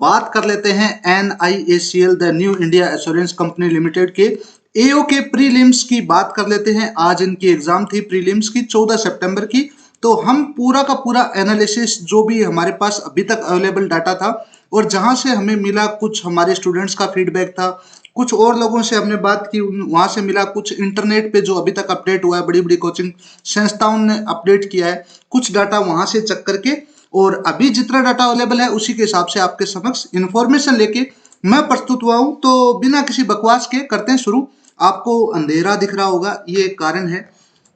बात कर लेते हैं NIACL the new India assurance company limited के AO के प्रीलिम्स की बात कर लेते हैं। आज इनकी एग्जाम थी प्रीलिम्स की 14 सितंबर की। तो हम पूरा का पूरा एनालिसिस जो भी हमारे पास अभी तक अवेलेबल डाटा था और जहां से हमें मिला, कुछ हमारे स्टूडेंट्स का फीडबैक था, कुछ और लोगों से हमने बात की, वहां से मिला, कुछ इंटरनेट पे जो अभी तक अपडेट हुआ है, बड़ी बड़ी कोचिंग संस्थाओं ने अपडेट किया है, कुछ डाटा वहां से चेक करके और अभी जितना डाटा अवेलेबल है उसी के हिसाब से आपके समक्ष इंफॉर्मेशन लेके मैं प्रस्तुत हुआ हूं। तो बिना किसी बकवास के करते हैं शुरू। आपको अंधेरा दिख रहा होगा, ये एक कारण है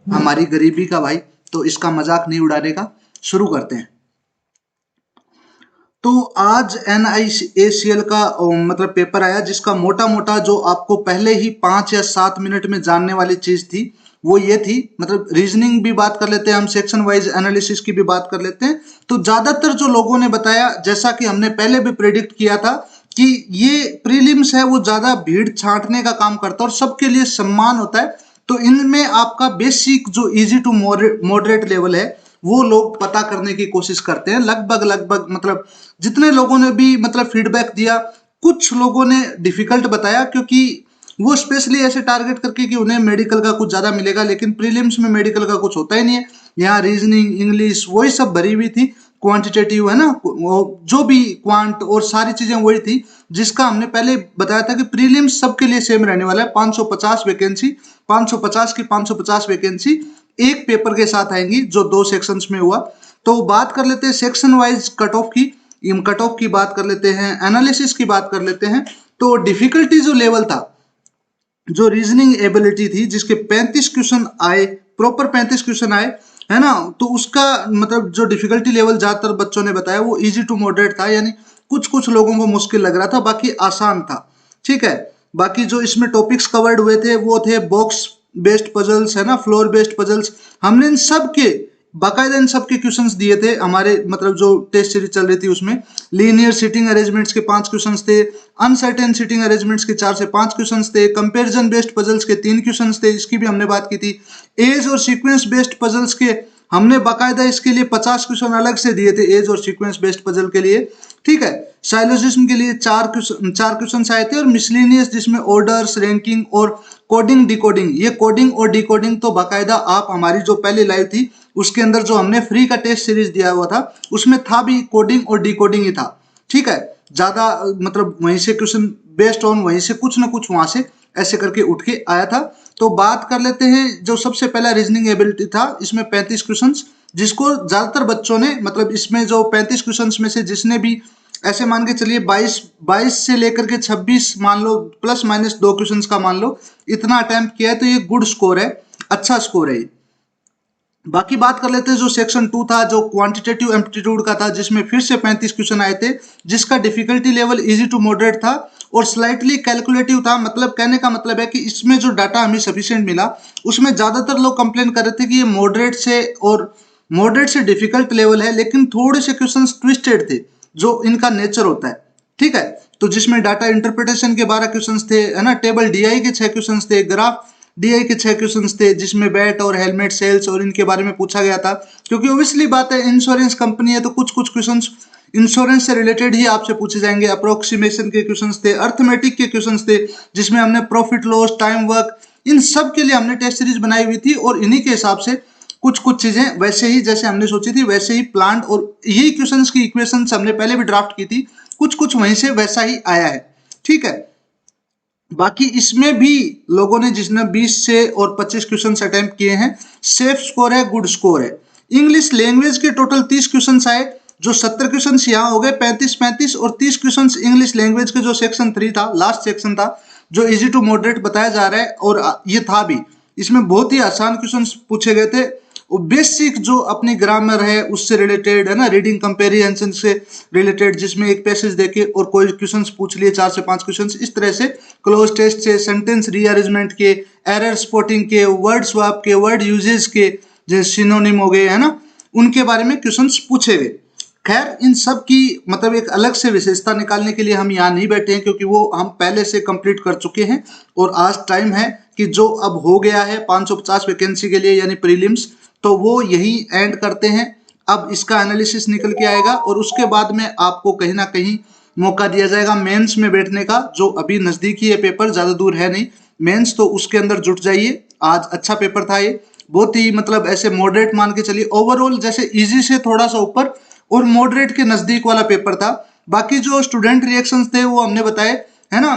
हमारी गरीबी का भाई, तो इसका मजाक नहीं उड़ाने का। शुरू करते हैं। तो आज NIACL का मतलब पेपर आया, जिसका मोटा मोटा जो आपको पहले ही 5 या 7 मिनट में जानने वाली चीज थी वो ये थी। मतलब रीजनिंग भी बात कर लेते हैं हम, सेक्शन वाइज एनालिसिस की भी बात कर लेते हैं। तो ज्यादातर जो लोगों ने बताया, जैसा कि हमने पहले भी प्रेडिक्ट किया था कि ये प्रीलिम्स है वो ज्यादा भीड़ छांटने का काम करता है और सबके लिए सम्मान होता है। तो इनमें आपका बेसिक जो इजी टू मॉडरेट लेवल है वो लोग पता करने की कोशिश करते हैं। लगभग मतलब जितने लोगों ने भी मतलब फीडबैक दिया, कुछ लोगों ने डिफिकल्ट बताया क्योंकि वो स्पेशली ऐसे टारगेट करके कि उन्हें मेडिकल का कुछ ज्यादा मिलेगा, लेकिन प्रीलिम्स में मेडिकल का कुछ होता ही नहीं है। यहाँ रीजनिंग, इंग्लिश वही सब भरी हुई थी, क्वांटिटेटिव है ना, वो जो भी क्वांट और सारी चीजें वही थी, जिसका हमने पहले बताया था कि प्रीलिम्स सबके लिए सेम रहने वाला है। 550 वैकेंसी, 550 की 550 वैकेंसी एक पेपर के साथ आएंगी, जो 2 सेक्शंस में हुआ। तो बात कर लेते हैं सेक्शन वाइज कट ऑफ की, बात कर लेते हैं, एनालिसिस की बात कर लेते हैं। तो डिफिकल्टी जो लेवल था, जो रीजनिंग एबिलिटी थी, जिसके 35 क्वेश्चन आए, प्रॉपर 35 क्वेश्चन आए, है ना, तो उसका मतलब जो डिफिकल्टी लेवल ज्यादातर बच्चों ने बताया वो इजी टू मॉडरेट था, यानी कुछ कुछ लोगों को मुश्किल लग रहा था, बाकी आसान था। ठीक है। बाकी जो इसमें टॉपिक्स कवर्ड हुए थे वो थे बॉक्स बेस्ड पजल्स, है ना, फ्लोर बेस्ड पजल्स। हमने इन सब के बाकायदा इन सब के क्वेश्चंस दिए थे हमारे मतलब जो टेस्ट सीरीज चल रही थी उसमें। लीनियर सीटिंग अरेंजमेंट्स के 5 क्वेश्चंस थे, अनसर्टेन सीटिंग अरेंजमेंट्स के 4 से 5 क्वेश्चंस थे, कंपैरिजन बेस्ड पजल्स के 3 क्वेश्चंस थे, इसकी भी हमने बात की थी। एज और सीक्वेंस बेस्ड पजल्स के हमने बाकायदा इसके लिए 50 क्वेश्चन अलग से दिए थे, एज और सीक्वेंस बेस्ड पजल के लिए। ठीक है। साइलोजिज्म के लिए 4 क्वेश्चन आए थे, और मिसलेनियस जिसमें ऑर्डर्स, रैंकिंग और कोडिंग डिकोडिंग, ये कोडिंग और डिकोडिंग तो बाकायदा आप हमारी जो पहली लाइव थी उसके अंदर जो हमने फ्री का टेस्ट सीरीज दिया हुआ था उसमें था भी कोडिंग और डिकोडिंग ही था। ठीक है। ज्यादा मतलब वहीं से क्वेश्चन बेस्ड ऑन वहीं से कुछ ना कुछ वहां से ऐसे करके उठ के आया था। तो बात कर लेते हैं जो सबसे पहला रीजनिंग एबिलिटी था, इसमें 35 क्वेश्चंस, जिसको ज्यादातर बच्चों ने मतलब इसमें जो 35 क्वेश्चंस में से जिसने भी ऐसे मान के चलिए 22 से लेकर के 26 मान लो, प्लस माइनस 2 क्वेश्चंस का मान लो, इतना अटेम्प्ट किया है, तो ये गुड स्कोर है, अच्छा स्कोर है। बाकी बात कर लेते हैं जो सेक्शन 2 था, जो क्वांटिटेटिव एप्टीट्यूड का था, जिसमें फिर से 35 क्वेश्चन आए थे, जिसका difficulty level easy to moderate था और स्लाइटली कैलकुलेटिव था। मतलब कहने का मतलब है कि इसमें जो डाटा हमें सफिशिएंट मिला उसमें ज्यादातर लोग कंप्लेन कर रहे थे कि ये मॉडरेट से डिफिकल्ट लेवल है, लेकिन थोड़े से क्वेश्चन ट्विस्टेड थे, जो इनका नेचर होता है। ठीक है। तो जिसमें डाटा इंटरप्रिटेशन के 12 क्वेश्चन थे, है ना, टेबल DI के 6 क्वेश्चन थे, ग्राफ DI के 6 क्वेश्चन थे, जिसमें बैट और हेलमेट सेल्स और इनके बारे में पूछा गया था, क्योंकि ऑब्वियसली बात है इंश्योरेंस कंपनी है तो कुछ कुछ क्वेश्चन इंश्योरेंस से रिलेटेड ही आपसे पूछे जाएंगे। अप्रोक्सीमेशन के क्वेश्चंस थे, अर्थमेटिक के क्वेश्चंस थे, जिसमें हमने प्रॉफिट लॉस, टाइम वर्क, इन सब के लिए हमने टेस्ट सीरीज बनाई हुई थी, और इन्हीं के हिसाब से कुछ कुछ चीजें वैसे ही जैसे हमने सोची थी वैसे ही प्लांट, और यही क्वेश्चंस की इक्वेशंस हमने पहले भी ड्राफ्ट की थी, कुछ कुछ वहीं से वैसा ही आया है। ठीक है। बाकी इसमें भी लोगों ने जिसने 20 से और 25 क्वेश्चन अटेम्प्ट किए हैं, सेफ स्कोर है, गुड स्कोर है। इंग्लिश लैंग्वेज के टोटल 30 क्वेश्चन आए, जो 70 क्वेश्चन यहाँ हो गए 35 और 30 क्वेश्चन इंग्लिश लैंग्वेज के जो सेक्शन 3 था, लास्ट सेक्शन था, जो इजी टू मॉडरेट बताया जा रहा है, और ये था भी, इसमें बहुत ही आसान क्वेश्चन पूछे गए थे। बेसिक जो अपनी ग्रामर है उससे रिलेटेड, है ना, रीडिंग कंपेरिजन से रिलेटेड, जिसमें एक पैसेज देके और कोई क्वेश्चंस पूछ लिए, 4 से 5 क्वेश्चंस इस तरह से, क्लोज टेस्ट से, सेंटेंस रीअरेंजमेंट के, एरर स्पॉटिंग के, वर्ड स्वैप के, वर्ड यूजेज के, जैसे सिनोनिम हो गए, है ना, उनके बारे में क्वेश्चंस पूछे गए। खैर इन सब की मतलब एक अलग से विशेषता निकालने के लिए हम यहाँ नहीं बैठे हैं, क्योंकि वो हम पहले से कंप्लीट कर चुके हैं, और आज टाइम है कि जो अब हो गया है 550 वैकेंसी के लिए यानी प्रीलिम्स, तो वो यही एंड करते हैं। अब इसका एनालिसिस निकल के आएगा और उसके बाद में आपको कहीं ना कहीं मौका दिया जाएगा मेंस में बैठने का, जो अभी नजदीकी है पेपर, ज्यादा दूर है नहीं मेंस, तो उसके अंदर जुट जाइए। आज अच्छा पेपर था ये, बहुत ही मतलब ऐसे मॉडरेट मान के चलिए, ओवरऑल जैसे इजी से थोड़ा सा ऊपर और मॉडरेट के नजदीक वाला पेपर था। बाकी जो स्टूडेंट रिएक्शंस थे वो हमने बताए है ना,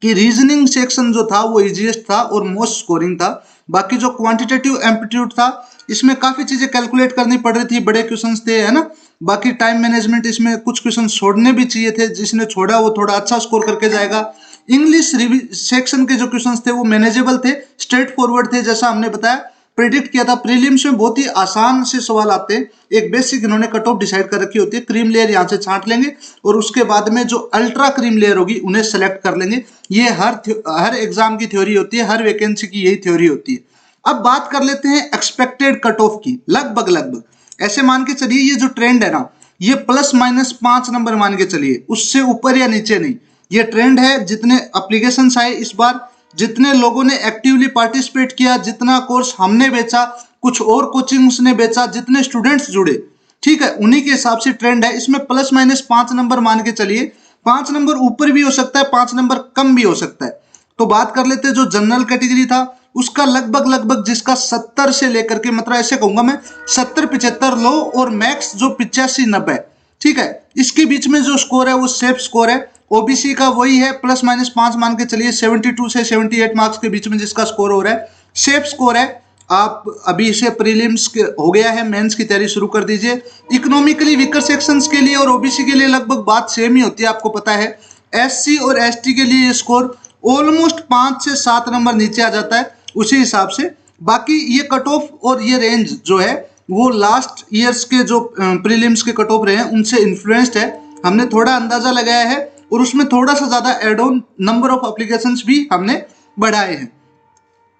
कि रीजनिंग सेक्शन जो था वो इजीएस्ट था और मोस्ट स्कोरिंग था। बाकी जो क्वांटिटेटिव एप्टीट्यूड था इसमें काफी चीजें कैलकुलेट करनी पड़ रही थी, बड़े क्वेश्चंस थे है ना। बाकी टाइम मैनेजमेंट, इसमें कुछ क्वेश्चन छोड़ने भी चाहिए थे, जिसने छोड़ा वो थोड़ा अच्छा स्कोर करके जाएगा। इंग्लिश सेक्शन के जो क्वेश्चंस थे वो मैनेजेबल थे, स्ट्रेट फॉरवर्ड थे, जैसा हमने बताया प्रेडिक्ट किया था। प्रीलिम्स में बहुत ही आसान से सवाल आते हैं, एक बेसिक इन्होंने कट ऑफ डिसाइड कर रखी होती है, क्रीम लेयर यहाँ से छांट लेंगे और उसके बाद में जो अल्ट्रा क्रीम लेयर होगी उन्हें सेलेक्ट कर लेंगे। ये हर एग्जाम की थ्योरी होती है, हर वैकेंसी की यही थ्योरी होती है। अब बात कर लेते हैं एक्सपेक्टेड कट ऑफ की। लगभग ऐसे मान के चलिए ये जो ट्रेंड है ना, ये ±5 नंबर मान के चलिए, उससे ऊपर या नीचे नहीं। ये ट्रेंड है, जितने एप्लीकेशन आए इस बार, जितने लोगों ने एक्टिवली पार्टिसिपेट किया, जितना कोर्स हमने बेचा, कुछ और कोचिंग्स ने बेचा, जितने स्टूडेंट्स जुड़े, ठीक है, उन्हीं के हिसाब से ट्रेंड है। इसमें ±5 नंबर मान के चलिए, 5 नंबर ऊपर भी हो सकता है, 5 नंबर कम भी हो सकता है। तो बात कर लेते हैं जो जनरल कैटेगरी था उसका, लगभग जिसका 70 से लेकर के, मतलब ऐसे कहूंगा मैं 70-75 लो और मैक्स जो 85-90, ठीक है, इसके बीच में जो स्कोर है वो सेफ स्कोर है। ओबीसी का वही है, ±5 मान के चलिए, 72 से 78 मार्क्स के बीच में जिसका स्कोर हो रहा है, सेफ स्कोर है। आप अभी से प्रीलिम्स हो गया है, मेंस की तैयारी शुरू कर दीजिए। इकोनॉमिकली वीकर सेक्शंस के लिए और ओबीसी के लिए लगभग बात सेम ही होती है, आपको पता है। एससी और एसटी के लिए स्कोर ऑलमोस्ट 5 से 7 नंबर नीचे आ जाता है उसी हिसाब से। बाकी ये कट ऑफ और ये रेंज जो है वो लास्ट ईयर्स के जो प्रीलिम्स के कट ऑफ रहे हैं उनसे इन्फ्लुएंस्ड है। हमने थोड़ा अंदाजा लगाया है और उसमें थोड़ा सा ज्यादा add on number of applications भी हमने बढ़ाए हैं।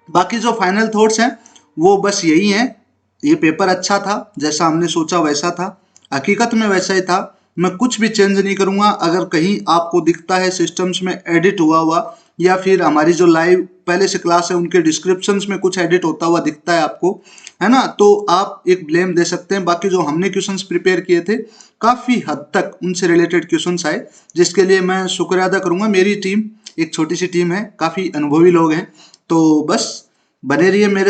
बाकी जो फाइनल थॉट्स हैं वो बस यही हैं, ये पेपर अच्छा था, जैसा हमने सोचा वैसा था, हकीकत में वैसा ही था। मैं कुछ भी चेंज नहीं करूंगा। अगर कहीं आपको दिखता है सिस्टम्स में एडिट हुआ या फिर हमारी जो लाइव पहले से क्लास है उनके डिस्क्रिप्शंस में कुछ एडिट होता हुआ दिखता है आपको, है ना, तो आप एक ब्लेम दे सकते हैं। बाकी जो हमने क्वेश्चंस प्रिपेयर किए थे काफ़ी हद तक उनसे रिलेटेड क्वेश्चंस आए, जिसके लिए मैं शुक्रिया अदा करूंगा। मेरी टीम एक छोटी सी टीम है, काफ़ी अनुभवी लोग हैं, तो बस बने रहिए मेरे